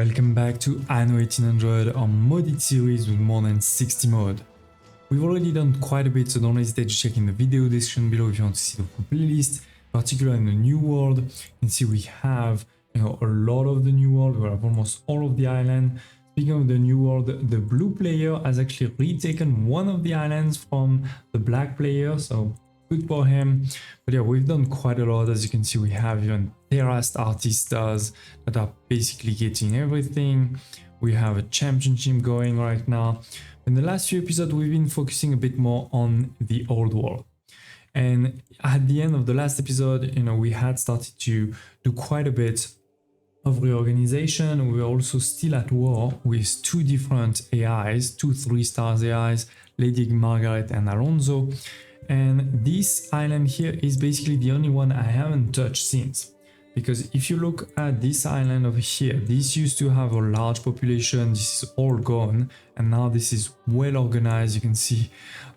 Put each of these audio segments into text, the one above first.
Welcome back to Anno 1800, our modded series with more than 60 mods. We've already done quite a bit, so don't hesitate to check in the video description below if you want to see the full playlist, particularly in the new world. You can see we have a lot of the new world. We have almost all of the island. Speaking of the new world, the blue player has actually retaken one of the islands from the black player, so good for him. But yeah, we've done quite a lot. As you can see, we have even terraced artistas that are basically getting everything. We have a championship going right now. In the last few episodes, we've been focusing a bit more on the old world. And at the end of the last episode, we had started to do quite a bit of reorganization. We were also still at war with two different AIs, two 3-star AIs, Lady Margaret and Alonso. And this island here is basically the only one I haven't touched since. Because if you look at this island over here, this used to have a large population, this is all gone, and now this is well organized. You can see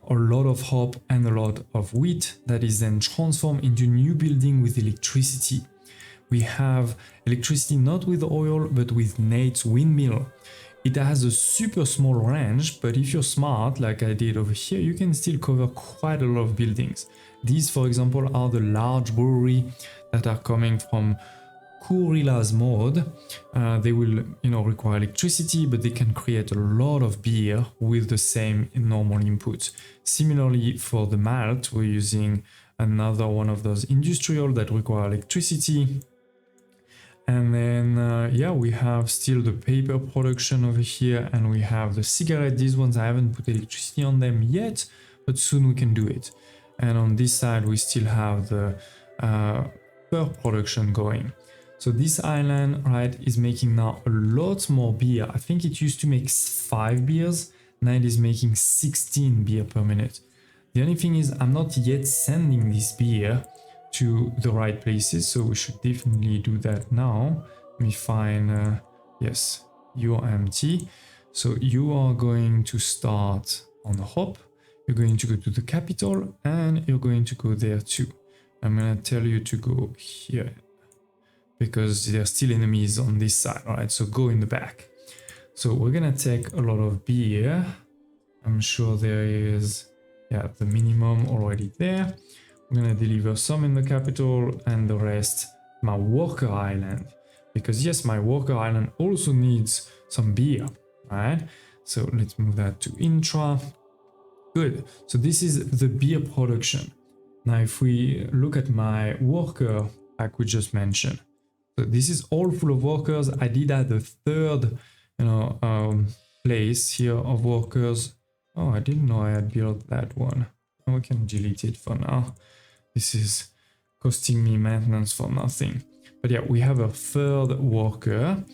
a lot of hop and a lot of wheat that is then transformed into new building with electricity. We have electricity not with oil, but with Nate's windmill. It has a super small range, but if you're smart, like I did over here, you can still cover quite a lot of buildings. These, for example, are the large brewery that are coming from Kurilla's mod. They will, require electricity, but they can create a lot of beer with the same normal inputs. Similarly, for the malt, we're using another one of those industrial that require electricity. And then, we have still the paper production over here, and we have the cigarette. These ones, I haven't put electricity on them yet, but soon we can do it. And on this side, we still have the fur production going. So this island, right, is making now a lot more beer. I think it used to make 5 beers. Now it is making 16 beer per minute. The only thing is I'm not yet sending this beer to the right places, so we should definitely do that now. Let me find, yes, you're empty. So you are going to start on hop. You're going to go to the capital, and you're going to go there too. I'm gonna tell you to go here because there are still enemies on this side, right? So go in the back. So we're gonna take a lot of beer. I'm sure there is, the minimum already there. I'm gonna deliver some in the capital and the rest my worker island, because yes, my worker island also needs some beer, right? So let's move that to intra. Good. So this is the beer production. Now, if we look at my worker, like we just mentioned, so this is all full of workers. I did add a third, place here of workers. Oh, I didn't know I had built that one. We can delete it for now. This is costing me maintenance for nothing. But yeah, we have a third worker,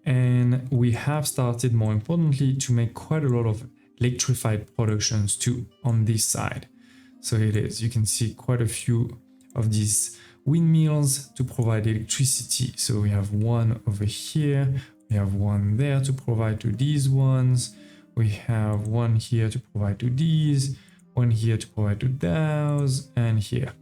and we have started, more importantly, to make quite a lot of electrified productions too on this side. So it is, you can see quite a few of these windmills to provide electricity. So we have one over here, we have one there to provide to these ones, we have one here to provide to these, one here to provide to those, and here.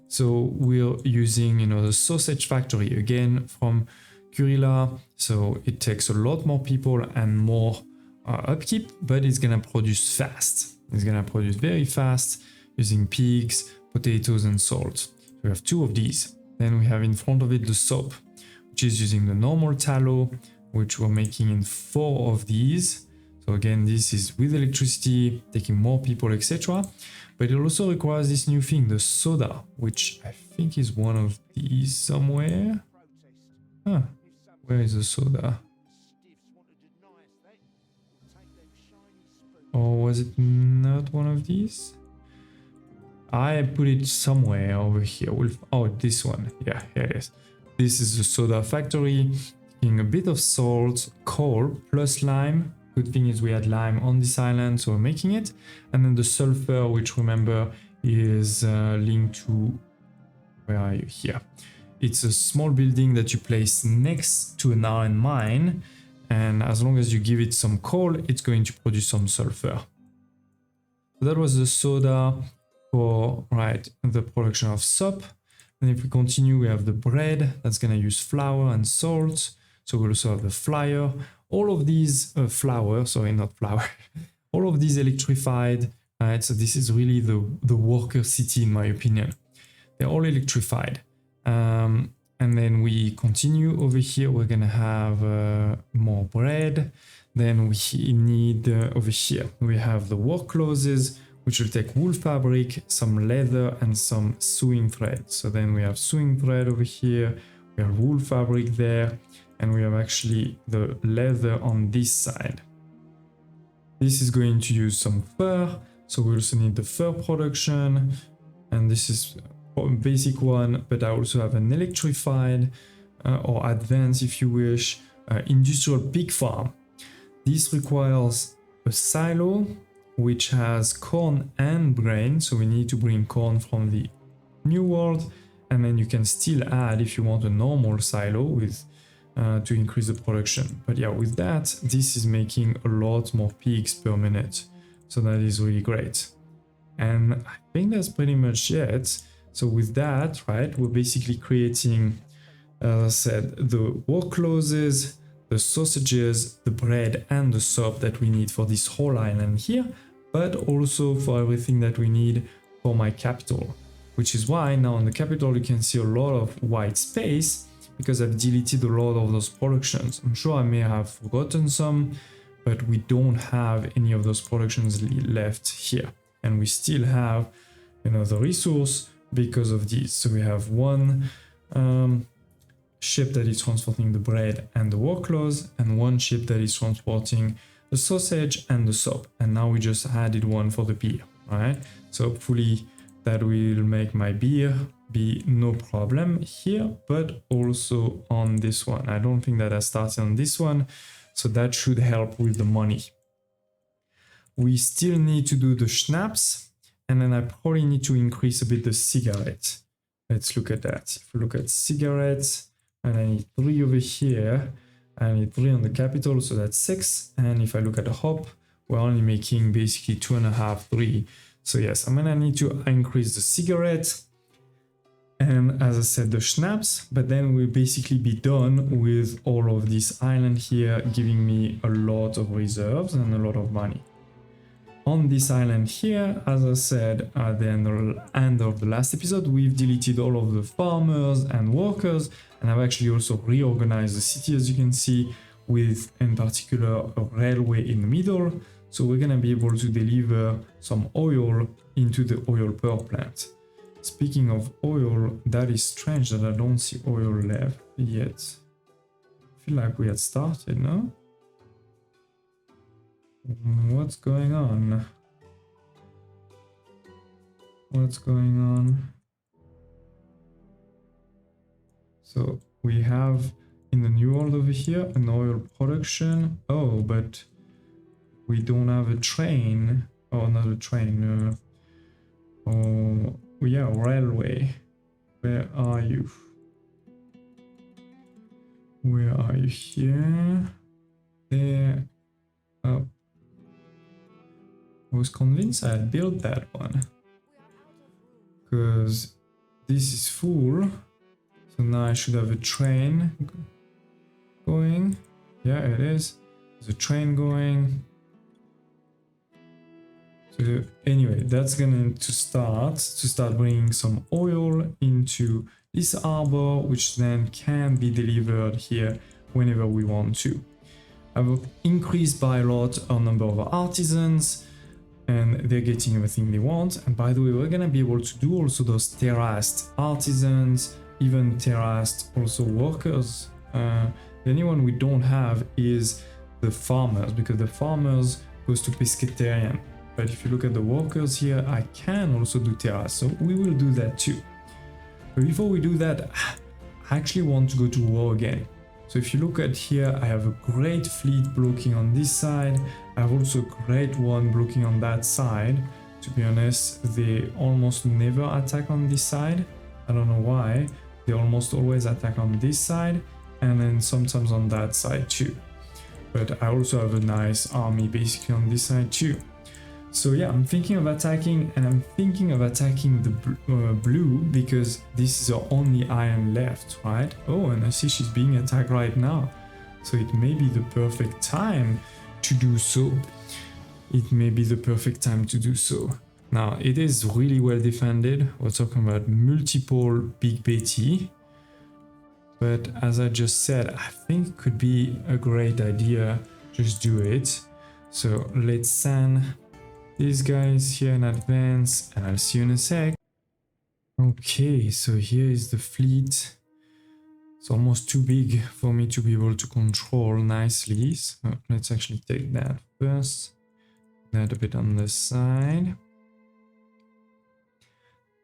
So we're using, the sausage factory again from Kurilla. So it takes a lot more people and more upkeep, but it's gonna produce fast. It's gonna produce very fast using pigs, potatoes, and salt. So we have 2 of these. Then we have in front of it the soap, which is using the normal tallow, which we're making in 4 of these. So again, this is with electricity, taking more people, etc. But it also requires this new thing, the soda, which I think is one of these somewhere. Where is the soda? Or was it not one of these? I put it somewhere over here. Oh, this one. Yeah, here it is. This is the soda factory. Taking a bit of salt, coal, plus lime. Good thing is we had lime on this island, so we're making it. And then the sulfur, which remember is linked to, where are you? Here. It's a small building that you place next to an iron mine. And as long as you give it some coal, it's going to produce some sulfur. So that was the soda for, the production of soap. And if we continue, we have the bread that's going to use flour and salt. So we also have the flyer. All of these all of these electrified, right? So this is really the worker city in my opinion. They're all electrified. And then we continue over here, we're gonna have more bread. Then we need over here, we have the work clothes, which will take wool fabric, some leather, and some sewing thread. So then we have sewing thread over here, we have wool fabric there, and we have actually the leather on this side. This is going to use some fur, so we also need the fur production, and this is a basic one, but I also have an electrified or advanced, if you wish, industrial pig farm. This requires a silo which has corn and grain, so we need to bring corn from the new world, and then you can still add if you want a normal silo with to increase the production. But yeah, with that, this is making a lot more pigs per minute, so that is really great. And I think that's pretty much it. So with that, right, we're basically creating, as I said, the work clothes, the sausages, the bread, and the soap that we need for this whole island here, but also for everything that we need for my capital. Which is why now in the capital you can see a lot of white space, because I've deleted a lot of those productions. I'm sure I may have forgotten some, but we don't have any of those productions left here. And we still have, you know, the resource because of these. So we have one ship that is transporting the bread and the work clothes, and one ship that is transporting the sausage and the soap. And now we just added one for the beer, right? So hopefully that will make my beer be no problem here, but also on this one. I don't think that I started on this one, so that should help with the money. We still need to do the schnapps, and then I probably need to increase a bit the cigarettes. Let's look at that. If we look at cigarettes, and I need 3 over here, I need 3 on the capital, so that's 6. And if I look at the hop, we're only making basically 2.5, 3. So yes, I'm gonna need to increase the cigarettes, and as I said, the schnapps, but then we'll basically be done with all of this island here, giving me a lot of reserves and a lot of money. On this island here, as I said at the end of the last episode, we've deleted all of the farmers and workers, and I've actually also reorganized the city, as you can see, with in particular a railway in the middle. So we're gonna be able to deliver some oil into the oil power plant. Speaking of oil, that is strange that I don't see oil left yet. I feel like we had started, no? What's going on? What's going on? So we have in the new world over here an oil production. Oh, but we don't have a train. Oh, not a train. Oh, yeah, railway. Where are you? Where are you? Here? There? Oh. I was convinced I had built that one. Because this is full. So now I should have a train going. Yeah, it is. There's a train going. So anyway, that's going to start bringing some oil into this harbor, which then can be delivered here whenever we want to. I've increased by a lot our number of artisans, and they're getting everything they want. And by the way, we're gonna be able to do also those terraced artisans, even terraced also workers. The only one we don't have is the farmers, because the farmers goes to pescatarian. But if you look at the workers here, I can also do terrace, so we will do that too. But before we do that, I actually want to go to war again. So if you look at here, I have a great fleet blocking on this side. I have also a great one blocking on that side. To be honest, they almost never attack on this side. I don't know why. They almost always attack on this side, and then sometimes on that side too. But I also have a nice army basically on this side too. So yeah, I'm thinking of attacking, and I'm thinking of attacking the blue, because this is our only iron left, right? Oh, and I see she's being attacked right now. So it may be the perfect time to do so. It may be the perfect time to do so. Now, it is really well defended. We're talking about multiple big Betty. But as I just said, I think it could be a great idea. Just do it. So let's send these guys here in advance, and I'll see you in a sec. Okay, so here is the fleet. It's almost too big for me to be able to control nicely. So let's actually take that first. That a bit on the side.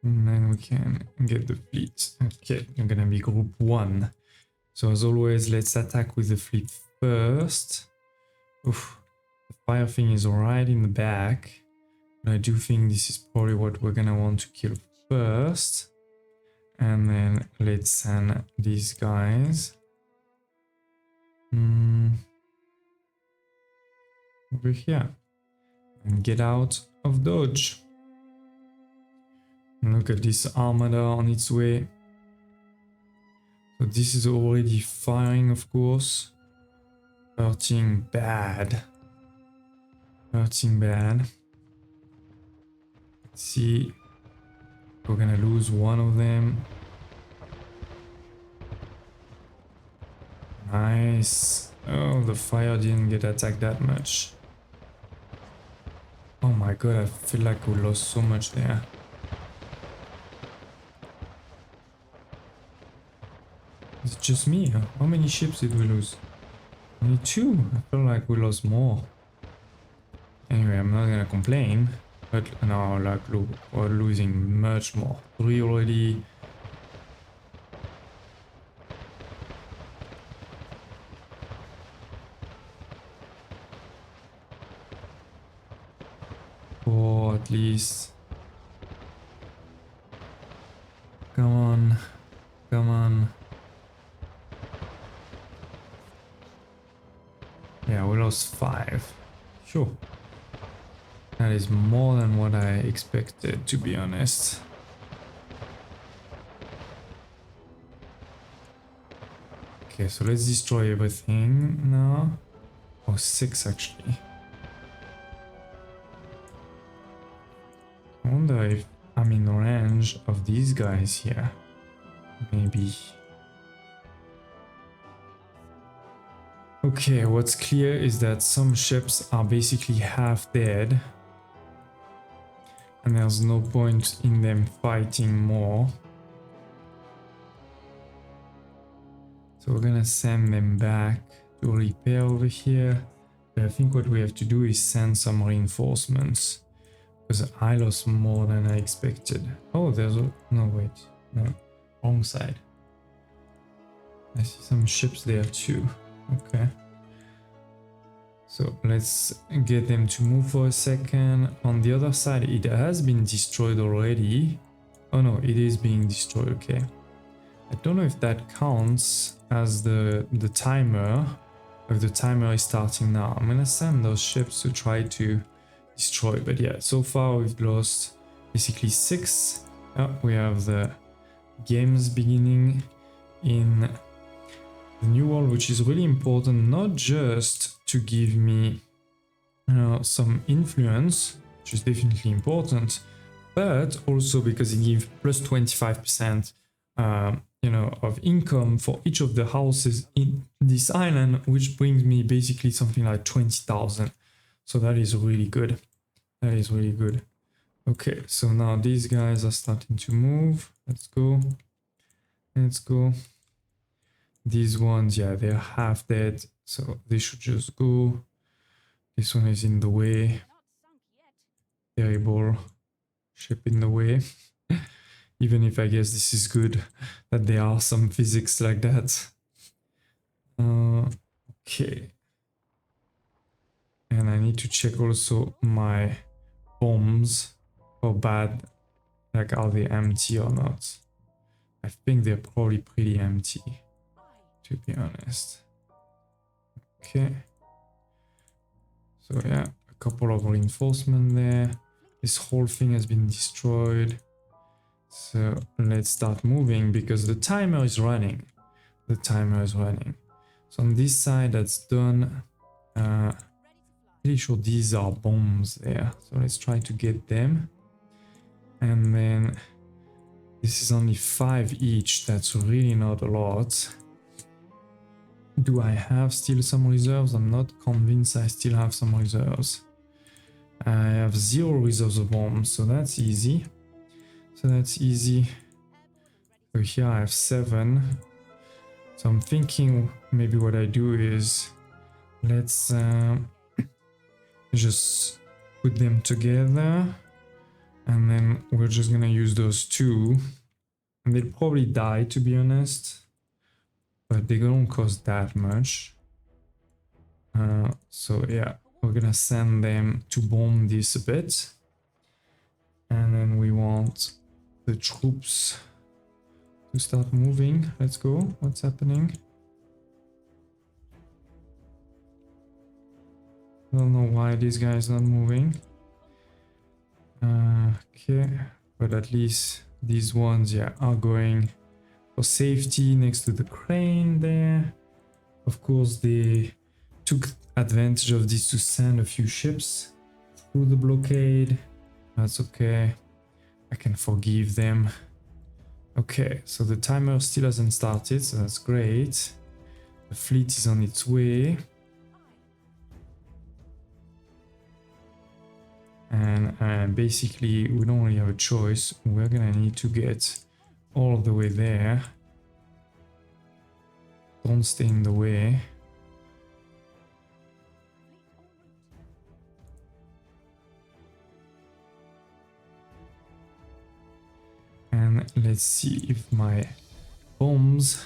And then we can get the fleet. Okay, you're gonna be group 1. So as always, let's attack with the fleet first. Oof, the fire thing is alright in the back. But I do think this is probably what we're gonna want to kill first. And then let's send these guys over here. And get out of dodge. Look at this armada on its way. So this is already firing, of course. Hurting bad. Hurting bad. Let's see. We're gonna lose one of them. Nice. Oh, the fire didn't get attacked that much. Oh my god, I feel like we lost so much there. Is it just me? Huh? How many ships did we lose? Only 2. I feel like we lost more. Anyway, I'm not gonna complain. But no, like, look, we're losing much more. 3 already. Or at least. Come on. Come on. Yeah, we lost 5. Sure. That is more than what I expected, to be honest. Okay, so let's destroy everything now. Oh, 6 actually. I wonder if I'm in range of these guys here. Maybe. Okay, what's clear is that some ships are basically half dead. And there's no point in them fighting more. So we're gonna send them back to repair over here. But I think what we have to do is send some reinforcements. Because I lost more than I expected. Oh, there's a... No, wait. No, wrong side. I see some ships there too. Okay. So let's get them to move for a second. On the other side, it has been destroyed already. Oh no, it is being destroyed, okay. I don't know if that counts as the timer. If the timer is starting now. I'm gonna send those ships to try to destroy. But yeah, so far we've lost basically 6. Oh, we have the games beginning in the new world, which is really important, not just to give me some influence, which is definitely important, but also because it gives plus 25% of income for each of the houses in this island, which brings me basically something like 20,000. So that is really good. That is really good. Okay, so now these guys are starting to move. Let's go. Let's go. These ones, yeah, they're half dead, so they should just go. This one is in the way. Terrible ship in the way. Even if I guess this is good that there are some physics like that. Okay. And I need to check also my bombs. How bad, like, are they empty or not? I think they're probably pretty empty, to be honest. Okay. So yeah, a couple of reinforcements there. This whole thing has been destroyed. So let's start moving because the timer is running. The timer is running. So on this side, that's done. Pretty sure these are bombs there. So let's try to get them. And then this is only 5 each. That's really not a lot. Do I have still some reserves? I'm not convinced I still have some reserves. I have 0 reserves of bombs, so that's easy. So here I have 7. So I'm thinking maybe what I do is let's just put them together, and then we're just gonna use those 2, and they'll probably die, to be honest, but they don't cost that much. So yeah, we're gonna send them to bomb this a bit, and then we want the troops to start moving. Let's go. What's happening? I don't know why this guy is not moving. Okay, but at least these ones, yeah, are going for safety next to the crane there. Of course, they took advantage of this to send a few ships through the blockade. That's okay. I can forgive them. Okay, so the timer still hasn't started, so that's great. The fleet is on its way. And basically, we don't really have a choice. We're gonna need to get all the way there. Don't stay in the way. And let's see if my bombs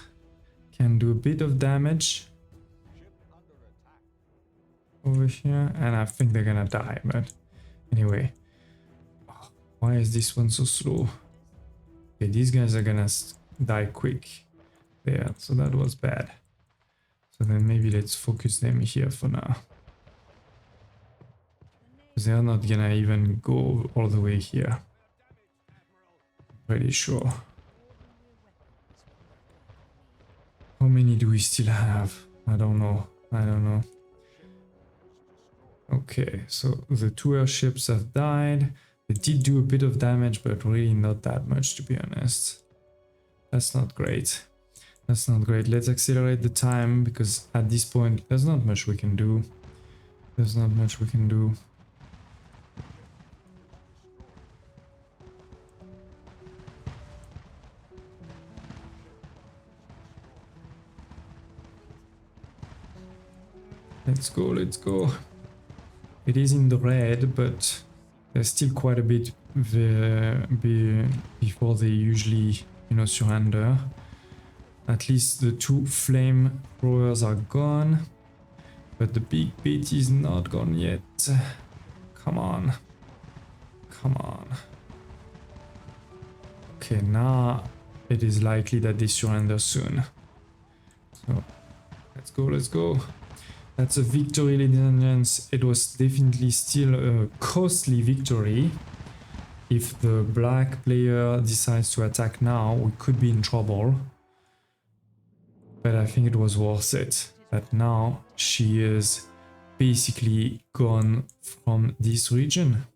can do a bit of damage over here. And I think they're gonna die, but anyway. Why is this one so slow? Okay, these guys are gonna die quick there, so that was bad. So then maybe let's focus them here for now. Because they're not gonna even go all the way here. Pretty sure. How many do we still have? I don't know. Okay, so the 2 airships have died. They did do a bit of damage, but really not that much, to be honest. That's not great. Let's accelerate the time, because at this point, there's not much we can do. Let's go. It is in the red, but there's still quite a bit before they usually, surrender. At least the 2 flame throwers are gone, but the big bit is not gone yet. Come on. Okay, now it is likely that they surrender soon. So let's go. That's a victory, ladies and gents. It was definitely still a costly victory. If the black player decides to attack now, we could be in trouble. But I think it was worth it. That now she is basically gone from this region.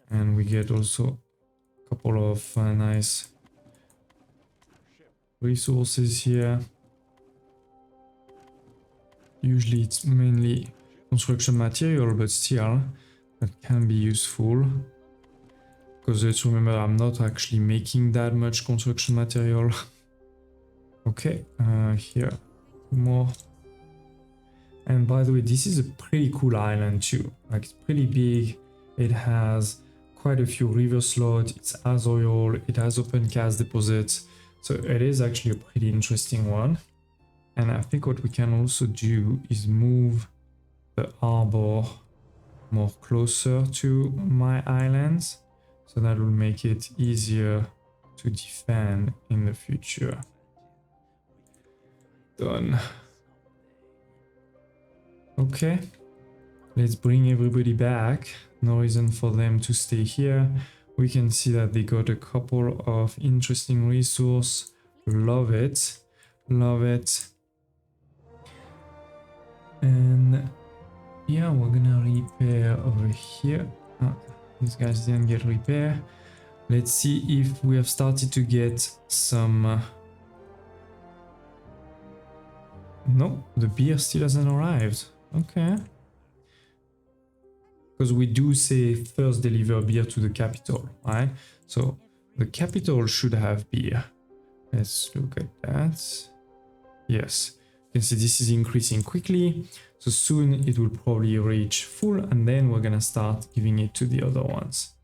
And we get also a couple of nice resources here. Usually it's mainly construction material, but still that can be useful. Because let's remember, I'm not actually making that much construction material. Okay, here, more. And by the way, this is a pretty cool island too. Like, it's pretty big. It has quite a few river slots. It has oil. It has open cast deposits. So it is actually a pretty interesting one. And I think what we can also do is move the harbor more closer to my islands. So that will make it easier to defend in the future. Done. Okay. Let's bring everybody back. No reason for them to stay here. We can see that they got a couple of interesting resources. Love it. And yeah, we're gonna repair over here. These guys didn't get repair. Let's see if we have started to get some... No, the beer still hasn't arrived. Okay. Because we do say first deliver beer to the capital, right? So the capital should have beer. Let's look at that. Yes, you can see this is increasing quickly. So soon it will probably reach full, and then we're gonna start giving it to the other ones.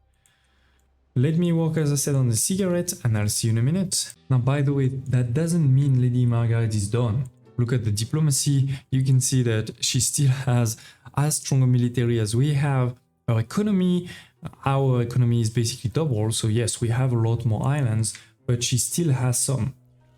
Let me work, as I said, on the cigarette, and I'll see you in a minute. Now, by the way, that doesn't mean Lady Margaret is done. Look at the diplomacy. You can see that she still has as strong a military as we have. Our economy is basically double. So yes, we have a lot more islands, but she still has some.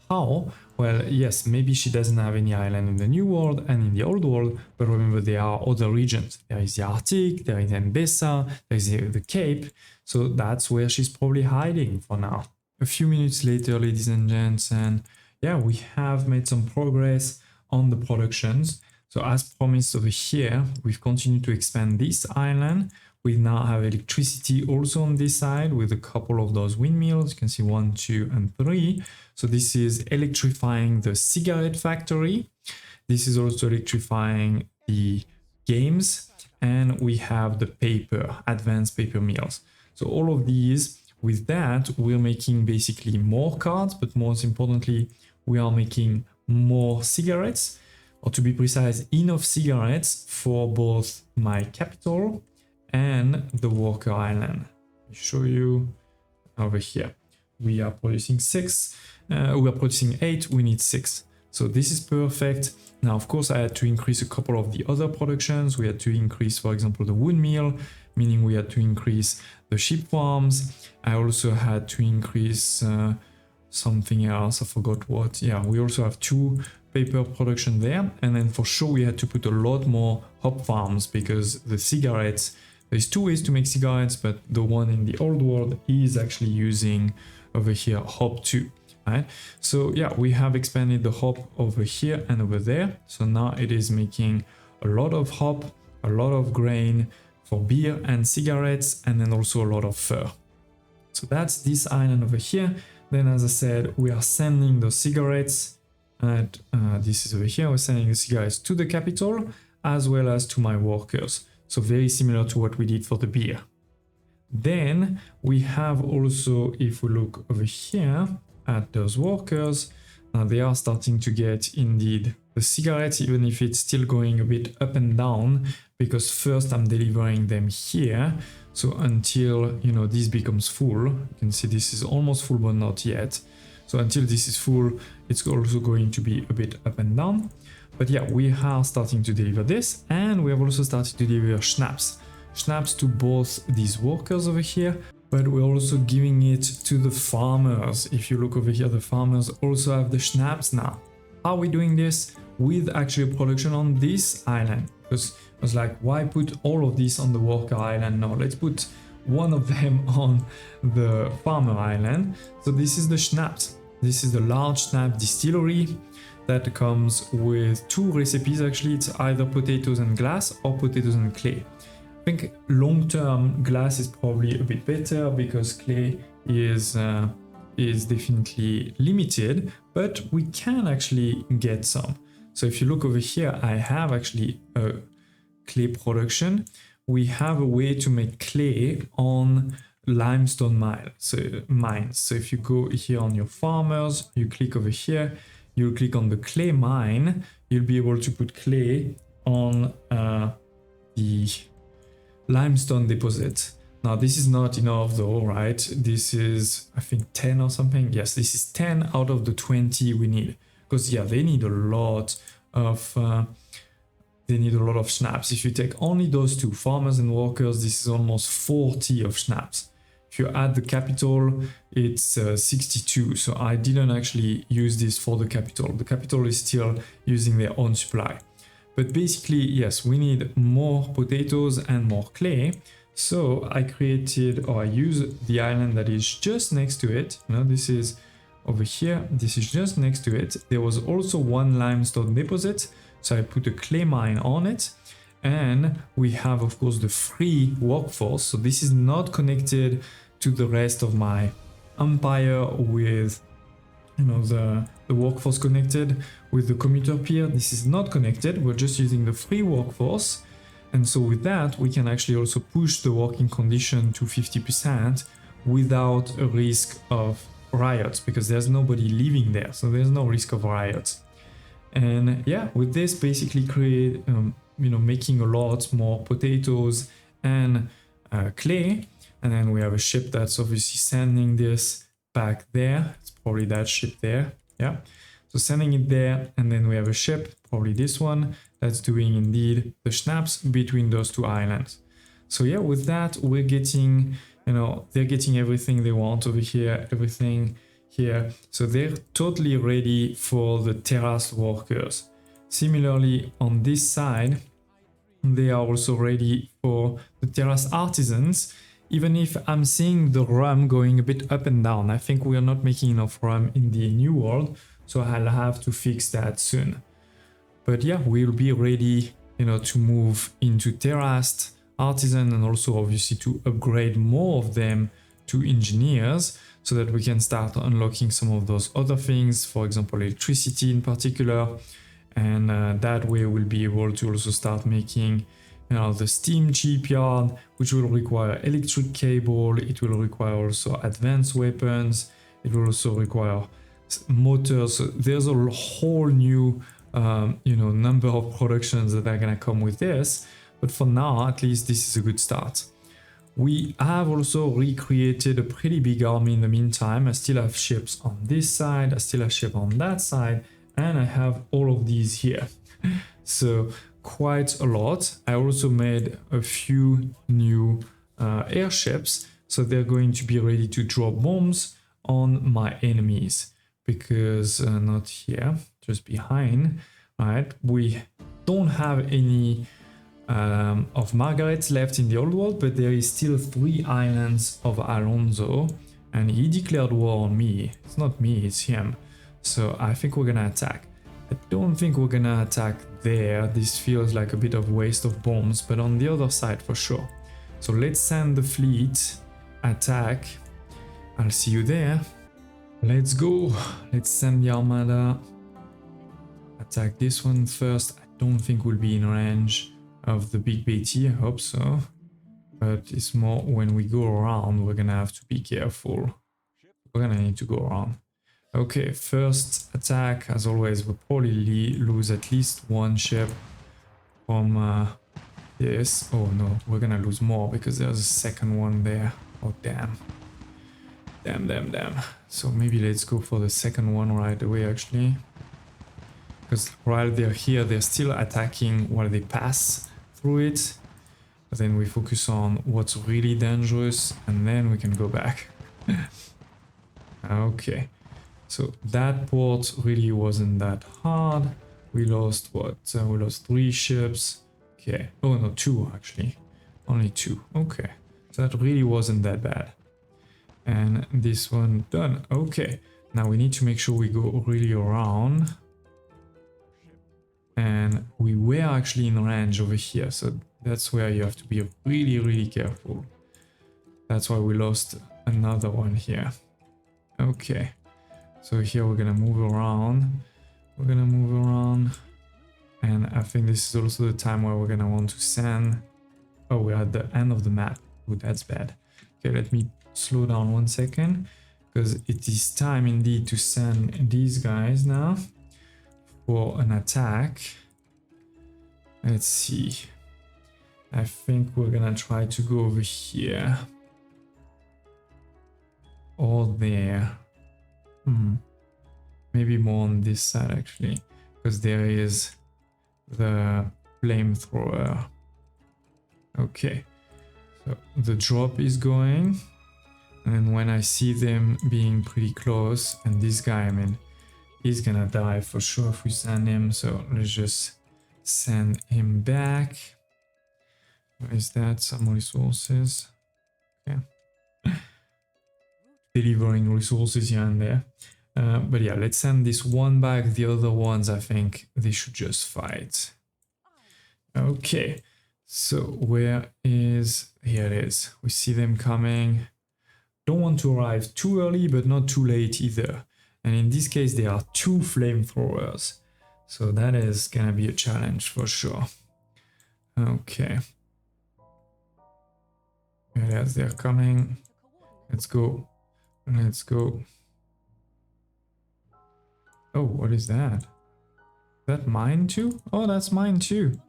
How? Well, yes, maybe she doesn't have any island in the New World and in the Old World, but remember there are other regions. There is the Arctic, there is Mbesa, there is the Cape, so that's where she's probably hiding for now. A few minutes later, ladies and gents, and yeah, we have made some progress on the productions. So as promised over here, we've continued to expand this island. We now have electricity also on this side with a couple of those windmills. You can see 1, 2, and 3. So this is electrifying the cigarette factory. This is also electrifying the games. And we have the paper, advanced paper mills. So all of these, with that, we're making basically more cards, but most importantly, we are making more cigarettes, or to be precise, enough cigarettes for both my capital and the worker island. Let me show you over here. We are producing 6, we are producing 8, we need 6. So this is perfect. Now, of course, I had to increase a couple of the other productions. We had to increase, for example, the wood mill, meaning we had to increase the sheep farms. I also had to increase something else, I forgot what. Yeah, we also have 2 paper production there. And then for sure, we had to put a lot more hop farms because the cigarettes, there's 2 ways to make cigarettes, but the one in the Old World is actually using over here hop too, right? So yeah, we have expanded the hop over here and over there. So now it is making a lot of hop, a lot of grain for beer and cigarettes, and then also a lot of fur. So that's this island over here. Then, as I said, we are sending the cigarettes, and this is over here. We're sending the cigarettes to the capital as well as to my workers. So very similar to what we did for the beer. Then we have also, if we look over here at those workers, now they are starting to get indeed the cigarettes, even if it's still going a bit up and down, because first I'm delivering them here. So until, you know, this becomes full, you can see this is almost full, but not yet. So until this is full, it's also going to be a bit up and down. But yeah, we are starting to deliver this, and we have also started to deliver schnapps. Schnapps to both these workers over here, but we're also giving it to the farmers. If you look over here, the farmers also have the schnapps now. How are we doing this? With actually production on this island. Because I was like, why put all of this on the worker island? No, let's put one of them on the farmer island. So this is the schnapps. This is the large schnapps distillery that comes with 2 recipes. Actually, it's either potatoes and glass or potatoes and clay. I think long-term glass is probably a bit better because clay is definitely limited, but we can actually get some. So if you look over here, I have actually a clay production. We have a way to make clay on limestone mines. So if you go here on your farmers, you click over here, you'll click on the clay mine, you'll be able to put clay on the limestone deposit. Now this is not enough though, right? This is, I think, 10 or something. Yes, this is 10 out of the 20 we need. Because yeah, they need a lot of schnapps. If you take only those 2, farmers and workers, this is almost 40 of schnapps. If you add the capital, it's 62. So I didn't actually use this for the capital. The capital is still using their own supply. But basically, yes, we need more potatoes and more clay. So I created, or I use the island that is just next to it. You know, this is over here. This is just next to it. There was also one limestone deposit. So I put a clay mine on it. And we have, of course, the free workforce. So this is not connected to the rest of my empire with, you know, the workforce connected with the commuter pier. This is not connected. We're just using the free workforce. And so with that, we can actually also push the working condition to 50% without a risk of riots, because there's nobody living there. So there's no risk of riots. And yeah, with this basically create, you know, making a lot more potatoes and clay. And then we have a ship that's obviously sending this back there. It's probably that ship there. Yeah. So sending it there. And then we have a ship, probably this one, that's doing indeed the schnapps between those two islands. So yeah, with that, we're getting, you know, they're getting everything they want over here, everything here. So they're totally ready for the terrace workers. Similarly, on this side, they are also ready for the terrace artisans, even if I'm seeing the rum going a bit up and down. I think we are not making enough rum in the new world, so I'll have to fix that soon. But yeah, we'll be ready, you know, to move into terraced artisan, and also obviously to upgrade more of them to engineers, so that we can start unlocking some of those other things, for example, electricity in particular. And that way we'll be able to also start making, you know, the steam shipyard, which will require electric cable. It will require also advanced weapons. It will also require motors. So there's a whole new, you know, number of productions that are gonna come with this. But for now, at least this is a good start. We have also recreated a pretty big army in the meantime. I still have ships on this side. I still have ships on that side. And I have all of these here. So quite a lot. I also made a few new airships. So they're going to be ready to drop bombs on my enemies. Because not here, just behind, right? We don't have any of Margaret's left in the old world, but there is still 3 islands of Alonso, and he declared war on me. It's not me, it's him. So I think we're gonna attack. I don't think we're gonna attack there. This feels like a bit of waste of bombs, but on the other side for sure. So let's send the fleet, attack. I'll see you there. Let's go. Let's send the armada. Attack this one first. I don't think we'll be in range of the big BT, I hope so. But it's more when we go around, we're gonna have to be careful. We're gonna need to go around. Okay, first attack, as always, we'll probably lose at least 1 ship from this. Oh no, we're gonna lose more because there's a second one there. Oh damn. Damn. So maybe let's go for the second one right away actually. Because while they're here, they're still attacking while they pass through it. But then we focus on what's really dangerous and then we can go back. Okay. So that port really wasn't that hard. We lost what? We lost 3 ships. Okay. Oh no, 2 actually. Only 2. Okay. So that really wasn't that bad. And this one done. Okay. Now we need to make sure we go really around. And we were actually in range over here. So that's where you have to be really careful. That's why we lost another one here. Okay. So here we're gonna move around. And I think this is also the time where we're gonna want to send. Oh, we're at the end of the map. Oh, that's bad. Okay, let me slow down 1 second, because it is time indeed to send these guys now for an attack. Let's see. I think we're gonna try to go over here. Or there. Maybe more on this side actually, because there is the flamethrower. Okay, so the drop is going, and when I see them being pretty close, and this guy, I mean, he's gonna die for sure if we send him, so let's just send him back. Where is that? Some resources. Okay. Delivering resources here and there. But yeah, let's send this one back. The other ones, I think they should just fight. Okay, so where is... Here it is. We see them coming. Don't want to arrive too early, but not too late either. And in this case, there are 2 flamethrowers. So that is gonna be a challenge for sure. Okay. Yes, they're coming. Let's go. Let's go. Oh, what is that? Is that mine too? Oh, that's mine too.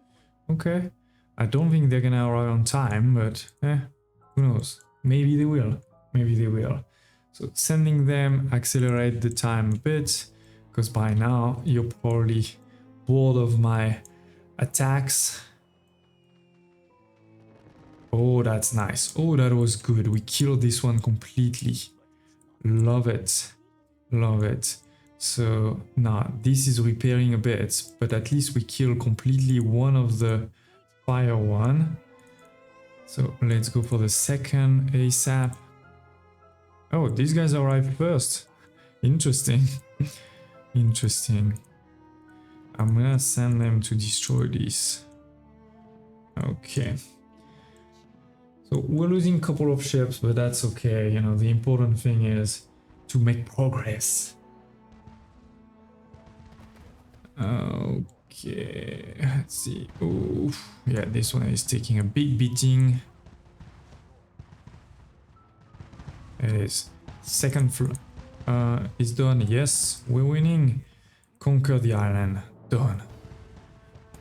Okay. I don't think they're gonna arrive on time, but who knows? Maybe they will. Maybe they will. So sending them accelerate the time a bit, because by now you're probably bored of my attacks. Oh, that's nice. Oh, that was good. We killed this one completely. Love it. Love it. So now this is repairing a bit, but at least we kill completely one of the fire one. So let's go for the second ASAP. Oh, these guys arrived first. Interesting. Interesting. I'm gonna send them to destroy this. Okay. So we're losing a couple of ships, but that's okay. You know, the important thing is to make progress. Okay, let's see. Oh, yeah, this one is taking a big beating. It is. Second is done. Yes, we're winning. Conquer the island. Done.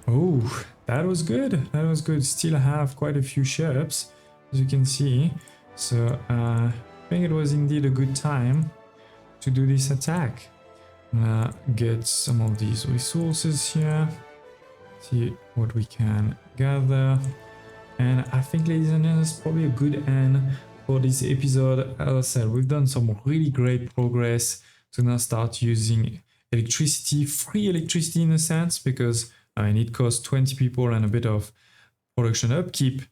Oh, that was good. That was good. Still have quite a few ships, as you can see. So I think it was indeed a good time to do this attack. Get some of these resources here. See what we can gather. And I think, ladies and gentlemen, it's probably a good end for this episode. As I said, we've done some really great progress to now start using electricity, free electricity in a sense, because I mean, it costs 20 people and a bit of production upkeep,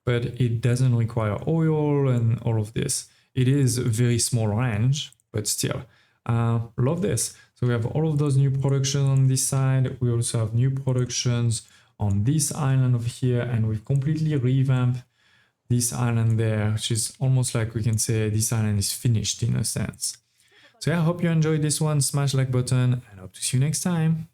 but it doesn't require oil and all of this. It is a very small range, but still, love this. So we have all of those new productions on this side. We also have new productions on this island over here, and we've completely revamped this island there, which is almost like we can say this island is finished in a sense. So yeah, I hope you enjoyed this one. Smash like button and hope to see you next time.